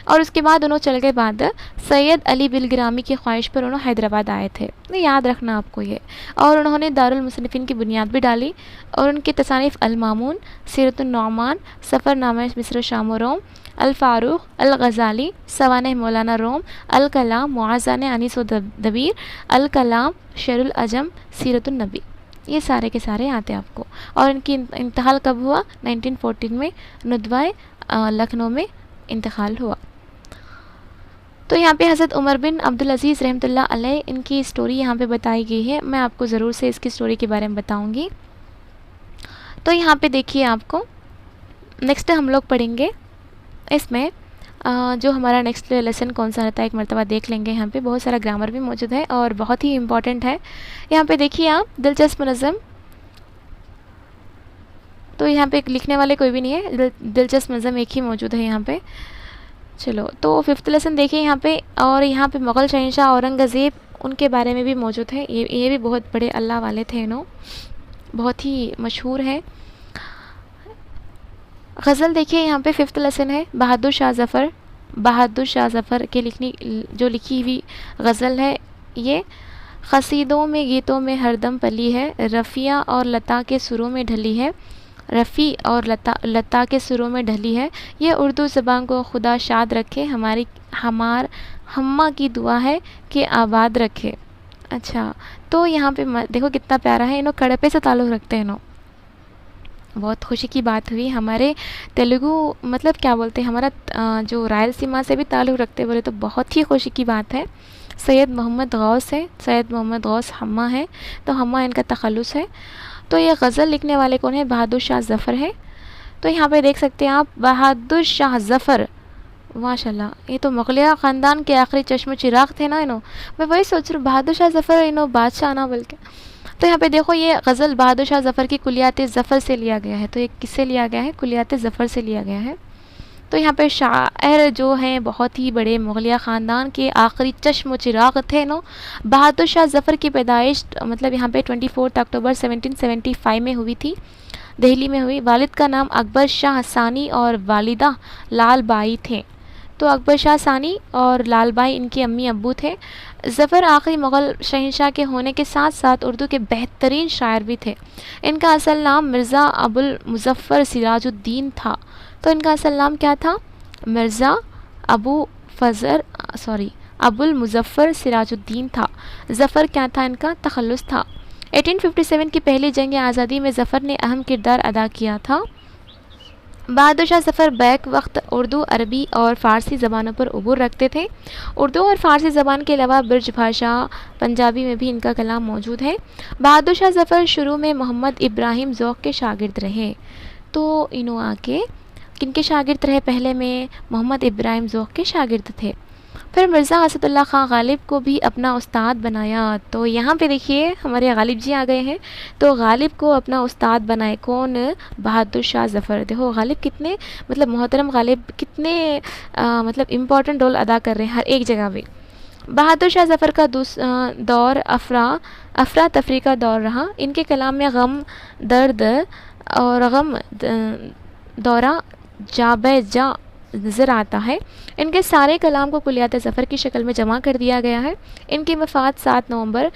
और उसके बाद उन्होंने चल गए बाद सैयद अली बिलगिरामी की ख्वाहिश पर उन्होंने हैदराबाद आए थे। याद रखना आपको ये। और उन्होंने दारुल मुसन्निफ़ीन की बुनियाद भी डाली और उनकी तसानीफ़ अल-मामून, सीरतुन्नुमान, सफ़रनामे मिस्र शाम व रोम, अल-फ़ारूक़, अल-ग़ज़ाली, सवाने मौलाना रोम, अल-कलाम, मुआज़ाने अनीस व दबीर, अल-कलाम, शेरुल अजम, सीरतुन्नबी, ये सारे के सारे आते हैं आपको। और इनकी इंतकाल कब हुआ? 1914 में नदवाए लखनऊ में इंतकाल हुआ। तो यहाँ पे हज़रत उमर बिन अब्दुल अज़ीज़ रहमतुल्लाह अलैह इनकी स्टोरी यहाँ पे बताई गई है। मैं आपको ज़रूर से इसकी स्टोरी के बारे में बताऊँगी। तो यहाँ पे देखिए आपको नेक्स्ट हम लोग पढ़ेंगे इसमें जो हमारा नेक्स्ट लेसन कौन सा रहता है एक मरतबा देख लेंगे। यहाँ पे बहुत सारा ग्रामर भी मौजूद है और बहुत ही इम्पॉर्टेंट है। यहाँ पे देखिए आप, दिलचस्प नज़म, तो यहाँ पे लिखने वाले कोई भी नहीं है, दिलचस्प नज़म एक ही मौजूद है यहाँ पे। चलो तो फिफ्थ लेसन देखिए यहाँ पे, और यहाँ पे मुग़ल शहंशाह औरंगज़ेब उनके बारे में भी मौजूद है। ये भी बहुत बड़े अल्लाह वाले थे, नो बहुत ही मशहूर है। गज़ल देखिए यहाँ पे फिफ्थ लेसन है, बहादुर शाह ज़फ़र। बहादुर शाह ज़फ़र के जो लिखी हुई गज़ल है ये, क़सीदों में गीतों में हरदम पली है, रफ़िया और लता के सुरों में ढली है। रफ़ी और लता के सुरों में ढली है। ये उर्दू ज़बान को खुदा शाद रखे, हम्मा की दुआ है कि आबाद रखे। अच्छा, तो यहाँ पे देखो कितना प्यारा है, इन्हों कड़पे से ताल्लुक़ रखते हैं। इन्हों बहुत खुशी की बात हुई, हमारे तेलुगु मतलब क्या बोलते हैं, हमारा जो रायलसीमा से भी ताल्लुक़ रखते बोले तो बहुत ही खुशी की बात है। सैयद मोहम्मद गौस है, सैयद मोहम्मद गौस हम्मा है, तो हम्मा इनका तखल्लुस है। तो ये गज़ल लिखने वाले कौन है, बहादुर शाह ज़फ़र है। तो यहाँ पे देख सकते हैं आप, बहादुर शाह ज़फ़र, माशाल्लाह, ये तो मुग़लिया ख़ानदान के आखिरी चश्म चिराग थे ना। इन्हों मैं वही सोच रही हूँ, बहादुर शाह ज़फ़र इन्हों बादशाह ना बल्कि। तो यहाँ पे देखो ये गज़ल बहादुर शाह ज़फ़र की कुलियात ज़फ़र से लिया गया है। तो ये किससे लिया गया है, कुलियात ज़फ़र से लिया गया है। तो यहाँ पे शायर जो हैं बहुत ही बड़े मुग़लिया ख़ानदान के आखिरी चश्म चिराग थे नो। बहादुर शाह ज़फ़र की पैदाइश मतलब यहाँ पे 24 अक्टूबर 1775 में हुई थी, दिल्ली में हुई। वालिद का नाम अकबर शाह सानी और वालिदा लाल बाई थे। तो अकबर शाह सानी और लाल बाई इनके अम्मी अब्बू थे। ज़फ़र आखिरी मुग़ल शहंशाह के होने के साथ साथ उर्दू के बेहतरीन शायर भी थे। इनका असल नाम मिर्ज़ा अबुल मुज़फ़्फ़र सिराजुद्दीन था। तो इनका असल नाम क्या था, मिर्ज़ा अबुल मुज़फ़्फ़र सिराजुद्दीन था। ज़फ़र क्या था, इनका तखल्लुस था। 1857 की पहली जंग आज़ादी में ज़फ़र ने अहम किरदार अदा किया था। बहादुर शाह ज़फ़र बैक वक्त उर्दू, अरबी और फ़ारसी ज़बानों पर उबूर रखते थे। उर्दू और फ़ारसी ज़बान के अलावा ब्रज भाषा पंजाबी में भी इनका कलाम मौजूद है। बहादुर शाह ज़फ़र शुरू में मोहम्मद इब्राहिम ज़ौक़ के शागिर्द रहे। तो इन्हों आके किनके शागिर्द रहे, पहले में मोहम्मद इब्राहिम ज़ौक़ के शागिर्द थे। फिर मिर्ज़ा असदुल्ला ख़ान गालिब को भी अपना उस्ताद बनाया। तो यहाँ पे देखिए हमारे गालिब जी आ गए हैं। तो गालिब को अपना उस्ताद बनाए कौन, बहादुर शाह ज़फ़र। देखो गालिब कितने मतलब मोहतरम गालिब कितने मतलब इम्पॉर्टेंट रोल अदा कर रहे हैं हर एक जगह पे। बहादुर शाह ज़फ़र का दौर अफरा तफरी का दौर रहा। इनके कलाम में गम, दर्द और दौरा जा नज़र आता है। इनके सारे कलाम को कुलियात ज़फ़र की शक्ल में जमा कर दिया गया है। इनकी वफ़ात 7 नवंबर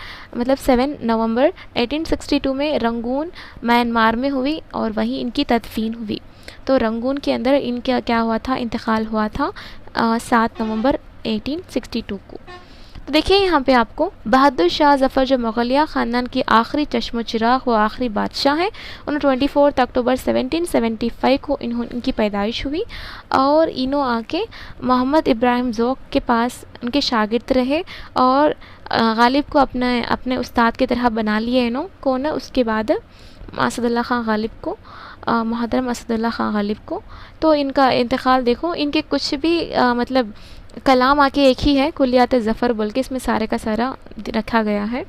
1862 में रंगून म्यांमार में हुई और वहीं इनकी तदफीन हुई। तो रंगून के अंदर इनका क्या हुआ था, इंतकाल हुआ था 7 नवंबर 1862 को। तो देखिए यहाँ पे आपको बहादुर शाह ज़फ़र जो मुग़लिया ख़ानदान की आखिरी चश्म चिराग व आखिरी बादशाह हैं। उन्हें 24 अक्टूबर 1775 को इनकी पैदाइश हुई और इन्हों आके मोहम्मद इब्राहिम ज़ौक़ के पास उनके शागिर्द रहे और गालिब को अपने उस्ताद की तरह बना लिए इन्हों को ना। उसके बाद असदुल्ला ख़ान गालिब को, मोहतरम असदुल्ला ख़ान गालिब को, तो इनका इंतकाल देखो। इनके कुछ भी मतलब कलाम आके एक ही है, कुलियात ज़फ़र बोल के इसमें सारे का सारा रखा गया है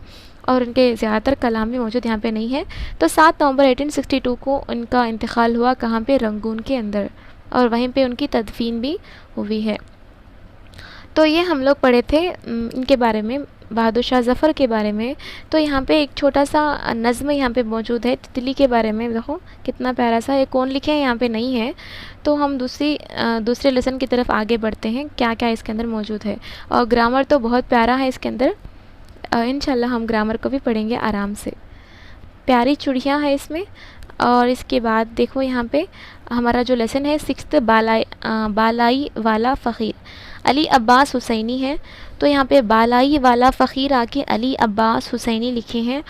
और उनके ज़्यादातर कलाम भी मौजूद यहाँ पे नहीं है। तो 7 नवंबर 1862 को उनका इंतकाल हुआ, कहाँ पे, रंगून के अंदर, और वहीं पे उनकी तदफीन भी हुई है। तो ये हम लोग पढ़े थे इनके बारे में, बहादुर शाह ज़फ़र के बारे में। तो यहाँ पे एक छोटा सा नज़्म यहाँ पे मौजूद है तितली के बारे में। देखो कितना प्यारा सा, ये कौन लिखे हैं यहाँ पे नहीं है। तो हम दूसरे लेसन की तरफ आगे बढ़ते हैं, क्या क्या इसके अंदर मौजूद है। और ग्रामर तो बहुत प्यारा है इसके अंदर, इंशाल्लाह हम ग्रामर को भी पढ़ेंगे आराम से। प्यारी चुड़िया है इसमें। और इसके बाद देखो यहाँ पे हमारा जो लेसन है 6th बालाई वाला फ़कीर अली अब्बास हुसैनी है। तो यहाँ पे बालाई वाला फ़कीर आके अली अब्बास हुसैनी लिखे हैं।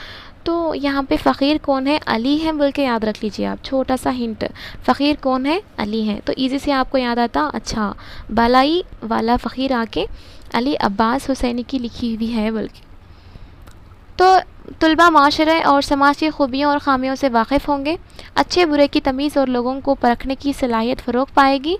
तो यहाँ पे फ़कीर कौन है, अली है बोल के याद रख लीजिए आप, छोटा सा हिंट, फ़कीर कौन है, अली है। तो इजी से आपको याद आता, अच्छा बालाई वाला फ़कीर आके अली अब्बास हुसैनी की लिखी हुई है बोल के। तो तलबा माशरे और समाज की खूबियों और ख़ामियों से वाकिफ़ होंगे, अच्छे बुरे की तमीज़ और लोगों को परखने की सलाहियत फ़रोग़ पाएगी,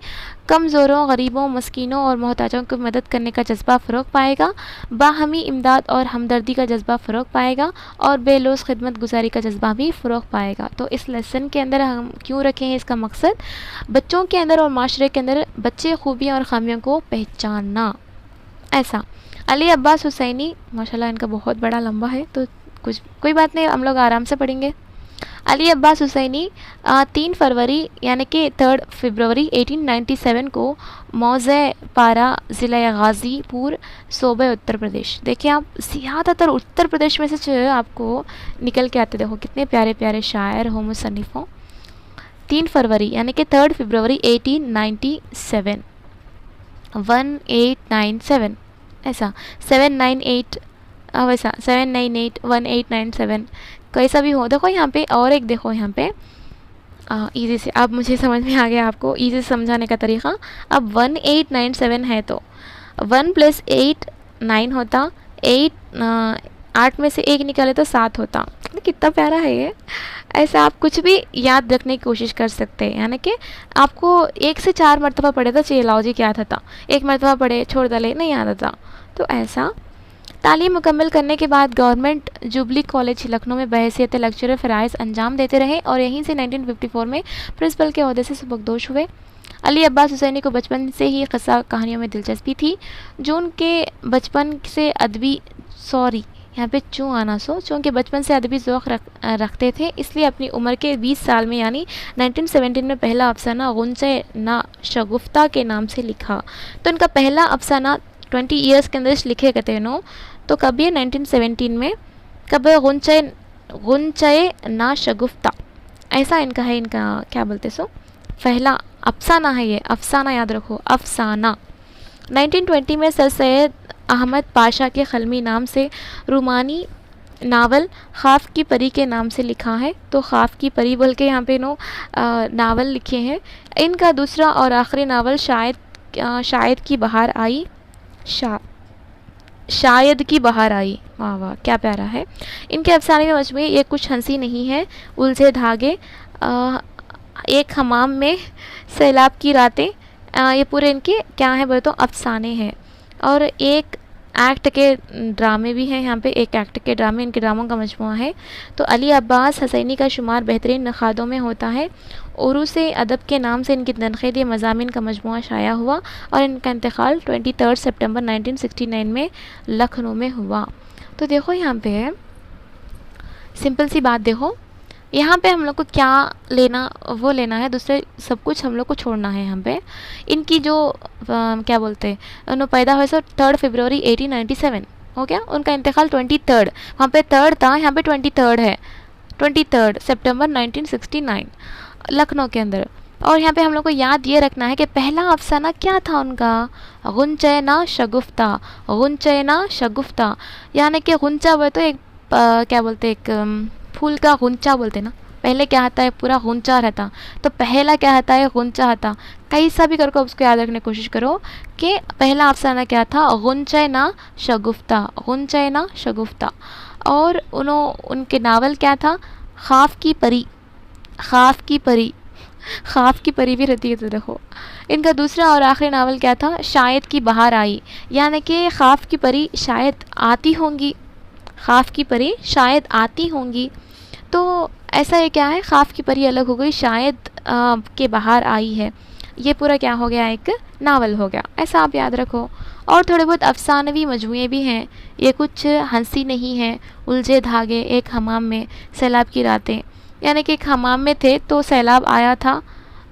कमज़ोरों, गरीबों, मस्कीनों और मोहताजों की मदद करने का जज्बा फ़रोग़ पाएगा, बाहमी इमदाद और हमदर्दी का जज्बा फ़रोग़ पाएगा और बेलौस खिदमत गुजारी का जज्बा भी फ़रोग़ पाएगा। तो इस लेसन के अंदर हम क्यों रखे हैं, इसका मकसद बच्चों के अंदर और माशरे के अंदर बच्चे खूबियाँ और ख़ामियों को पहचानना। ऐसा अली अब्बास हुसैनी, माशाल्लाह इनका बहुत बड़ा लंबा है तो कुछ कोई बात नहीं, हम लोग आराम से पढ़ेंगे। अली अब्बास हुसैनी 3 फरवरी यानी कि 3 फरवरी 1897 को मौज़े पारा ज़िला गाज़ीपुर सूबे उत्तर प्रदेश। देखिए आप ज़्यादातर उत्तर प्रदेश में से जो है आपको निकल के आते, देखो कितने प्यारे प्यारे शायर हो, मुसन्निफ़ हो। 3 फरवरी यानी कि 3 फरवरी 1897 1897 ऐसा 798 वैसा 798 1897 कैसा भी हो। देखो यहाँ पे और एक, देखो यहाँ पे इजी से, अब मुझे समझ में आ गया आपको इजी से समझाने का तरीक़ा। अब 1897 है तो 1 + 8 9 होता, 8 में से 1 निकाले तो 7 होता। कितना प्यारा है ये। ऐसा आप कुछ भी याद रखने की कोशिश कर सकते हैं, यानी कि आपको 1 से 4 मरतबा पढ़े तो चाहिए लाओ जी क्या था, 1 मरतबा पढ़े छोड़ डाले नहीं याद आता। तो ऐसा तालीम मुकम्मल करने के बाद गवर्नमेंट जुबली कॉलेज लखनऊ में बहैसियत लेक्चरर फ़राइज़ अंजाम देते रहे और यहीं से 1954 में प्रिंसिपल के ओहदे से सुबकदोश हुए। अली अब्बास हुसैनी को बचपन से ही क़स्सा कहानियों में दिलचस्पी थी, जो उनके बचपन से अदबी यहाँ पे चूँ आना सो चूँकि बचपन से अदबी ज़ौक़ रखते थे, इसलिए अपनी उम्र के 20 साल में यानी 1917 में पहला अफसाना गुंचे ना शगुफ्ता के नाम से लिखा। तो इनका पहला अफसाना 20 ईयर्स के अंदर लिखे गए थे नो, तो कब ये 1917 में, कब गुंचे ना शगुफ्ता, ऐसा इनका है, इनका क्या बोलते सो पहला अफसाना है ये, अफसाना याद रखो, अफसाना। 1920 में सर सैयद अहमद पाशा के खलमी नाम से रूमानी नावल ख़ाफ़ की परी के नाम से लिखा है। तो ख़ाफ़ की परी बोल के यहाँ पे नावल लिखे हैं। इनका दूसरा और आखिरी नावल शायद की बहार आई, शायद की बहार आई, वाह वाह क्या प्यारा है। इनके अफसाने में मजमूई ये कुछ हंसी नहीं है, उलझे धागे, एक हमाम में, सैलाब की रातें, ये पूरे इनके क्या है बोले तो अफसाने हैं। और एक एक्ट के ड्रामे भी हैं यहाँ पे, एक एक्ट के ड्रामे, इनके ड्रामों का मजमुआ है। तो अली अब्बास हुसैनी का शुमार बेहतरीन नखादों में होता है। उरूस अदब के नाम से इनकी तनक़ीदी मज़ामिन का मजमुआ शाया हुआ और इनका इंतकाल 23 सितंबर 1969 में लखनऊ में हुआ। तो देखो यहाँ पे सिंपल सी बात, देखो यहाँ पे हम लोग को क्या लेना वो लेना है, दूसरे सब कुछ हम लोग को छोड़ना है। यहाँ पे इनकी जो क्या बोलते हैं, उन्होंने पैदा हुए सो 3 फरवरी 1897 हो गया, उनका इंतकाल 23, वहाँ पे 3 था, यहाँ पे 23 है, 23 सितंबर 1969 लखनऊ के अंदर। और यहाँ पे हम लोग को याद ये रखना है कि पहला अफसाना क्या था उनका, गुंचैना शगुफ्ता, गुंचैना शगुफ्ता, यानी कि गुंचा वो तो एक क्या बोलते, एक फूल का गुंचा बोलते ना, पहले क्या आता है पूरा गुंचा रहता, तो पहला क्या आता है गुंचा आता। कैसा भी करके उसको याद रखने की कोशिश करो कि पहला अफसाना क्या था, गुंचैना शगुफ्ता, गुंचैना शगुफ्ता। और उनके नावल क्या था, ख़ाफ़ की परी, ख़ाफ़ की परी, ख़ाफ़ की परी भी रहती है। तो देखो इनका दूसरा और आखिरी नावल क्या था, शायद की बहार आई, यानी कि ख़ाफ़ की परी शायद आती होंगी, ख़ाफ़ की परी शायद आती होंगी। तो ऐसा है क्या है, ख़ाफ़ की परी अलग हो गई, शायद के बाहर आई है, ये पूरा क्या हो गया, एक नावल हो गया। ऐसा आप याद रखो। और थोड़े बहुत अफसानवी मजमूए भी हैं, ये कुछ हंसी नहीं है, उलझे धागे, एक हमाम में, सैलाब की रातें, यानी कि एक हमाम में थे तो सैलाब आया था,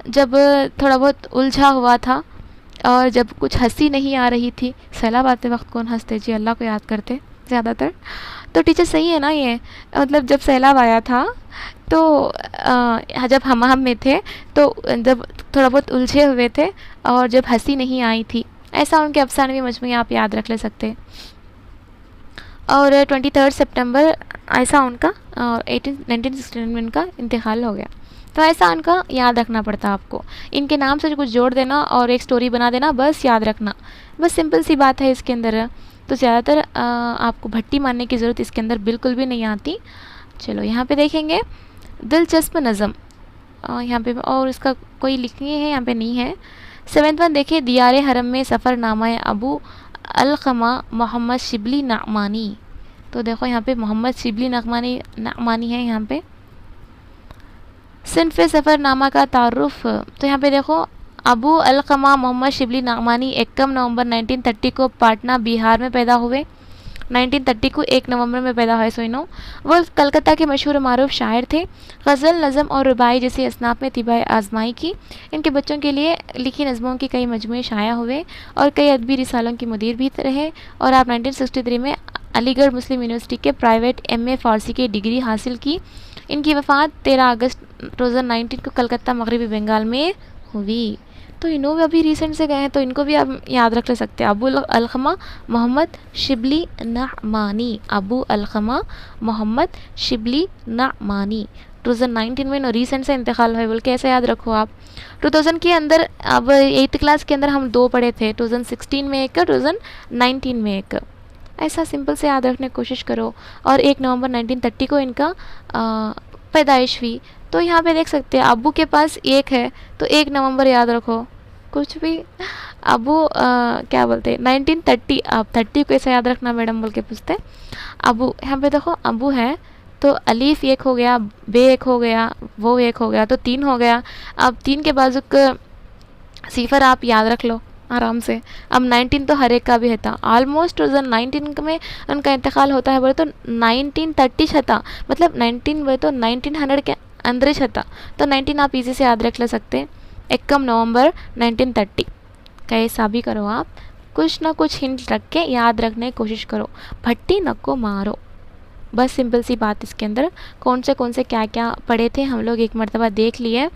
जब थोड़ा बहुत उलझा हुआ था और जब कुछ हंसी नहीं आ रही थी। सैलाब आते वक्त कौन हंसते जी, अल्लाह को याद करते ज़्यादातर। तो टीचर सही है ना ये, मतलब जब सैलाब आया था तो जब हमाम में थे तो जब थोड़ा बहुत उलझे हुए थे और जब हंसी नहीं आई थी, ऐसा उनके अफसानवी मजमूए आप याद रख ले सकते। और 23 सितंबर ऐसा उनका और 1969 में उनका इंतकाल हो गया। तो ऐसा उनका याद रखना पड़ता आपको, इनके नाम से कुछ जोड़ देना और एक स्टोरी बना देना, बस याद रखना, बस सिंपल सी बात है इसके अंदर। तो ज़्यादातर आपको भट्टी मानने की ज़रूरत इसके अंदर बिल्कुल भी नहीं आती। चलो यहाँ पे देखेंगे दिलचस्प नज़म, यहाँ पे और इसका कोई लिखनी है यहाँ पे नहीं है। 7th वन देखिए, दियारे हरम में सफ़रनामा अबू अलक़मा मोहम्मद शिबली नअमानी। तो देखो यहाँ पे मोहम्मद शिबली नअमानी है यहाँ पे। सिन्फ़ सफ़रनामा का तारुफ, तो यहाँ पे देखो अबू अलक़मा मोहम्मद शिबली नअमानी 1 नवंबर 1930 को पाटना बिहार में पैदा हुए। 1930 को 1 नवंबर में पैदा हुए, सो नो। वो कलकत्ता के मशहूर मारूफ शायर थे। गज़ल, नज़म और रुबाई जैसी असनाफ में तिबाई आजमाई की। इनके बच्चों के लिए लिखी नज़मों की कई मजमूए शाया हुए और कई अदबी रिसालों की मुदीर भी रहे। और आप 1963 में अलीगढ़ मुस्लिम यूनिवर्सिटी के प्राइवेट MA फ़ारसी की डिग्री हासिल की। इनकी वफ़ात 13 अगस्त 2019 को कलकत्ता मगरबी बंगाल में हुई। तो इन्हों भी अभी रिसेंट से गए हैं, तो इनको भी आप याद रख ले सकते हैं। अबू अलक़मा मोहम्मद शिबली नअमानी, अबू अलक़मा मोहम्मद शिबली नअमानी 2019 में रिसेंट से इंतकाल हुए बोल के ऐसे याद रखो आप। 2000 के अंदर, अब 8th क्लास के अंदर हम 2 पढ़े थे, 2016 में एक, 2019 में एक। ऐसा सिंपल से याद रखने की कोशिश करो। और 1 नवंबर 1930 को इनका पैदाइश हुई। तो यहाँ पे देख सकते हैं अबू के पास 1 है, तो 1 नवंबर याद रखो। कुछ भी अबू क्या बोलते हैं 1930, आप 30 को ऐसा याद रखना मैडम बोल के पूछते। अबू यहाँ पे देखो अबू है, तो अलीफ 1 हो गया, बे 1 हो गया, वो 1 हो गया, तो 3 हो गया। अब 3 के बाजू सिफर आप याद रख लो आराम से। अब 19 तो हर एक का भी है था। ऑलमोस्ट 2019 में उनका इंतकाल होता है बोले तो 1930 था, मतलब 19 बोले तो 1900 के अंदर था। तो 19 आप इजी से याद रख ले सकते। 1 नवंबर 1930 कैसा भी करो आप, कुछ ना कुछ हिंट रख के याद रखने की कोशिश करो। भट्टी नको मारो, बस सिंपल सी बात। इसके अंदर कौन से क्या क्या पढ़े थे हम लोग एक मरतबा देख लिए।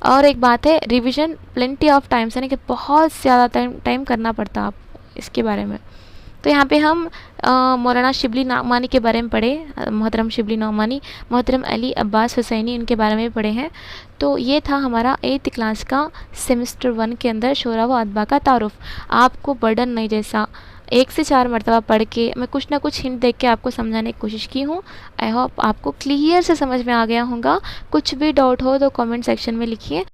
और एक बात है, रिवीजन प्लेंटी ऑफ टाइम्स, यानी कि बहुत ज़्यादा टाइम करना पड़ता आप इसके बारे में। तो यहाँ पे हम मौलाना शिबली नअमानी के बारे में पढ़े, मोहतरम शिबली नअमानी, मोहतरम अली अब्बास हुसैनी, इनके बारे में पढ़े हैं। तो ये था हमारा 8th क्लास का सेमेस्टर 1 के अंदर शोरा व अदबा का तारुफ। आपको बर्डन नहीं, जैसा 1 से 4 मरतबा पढ़ के मैं कुछ ना कुछ हिंट देख के आपको समझाने की कोशिश की हूँ। आई होप आपको क्लियर से समझ में आ गया होगा। कुछ भी डाउट हो तो कमेंट सेक्शन में लिखिए।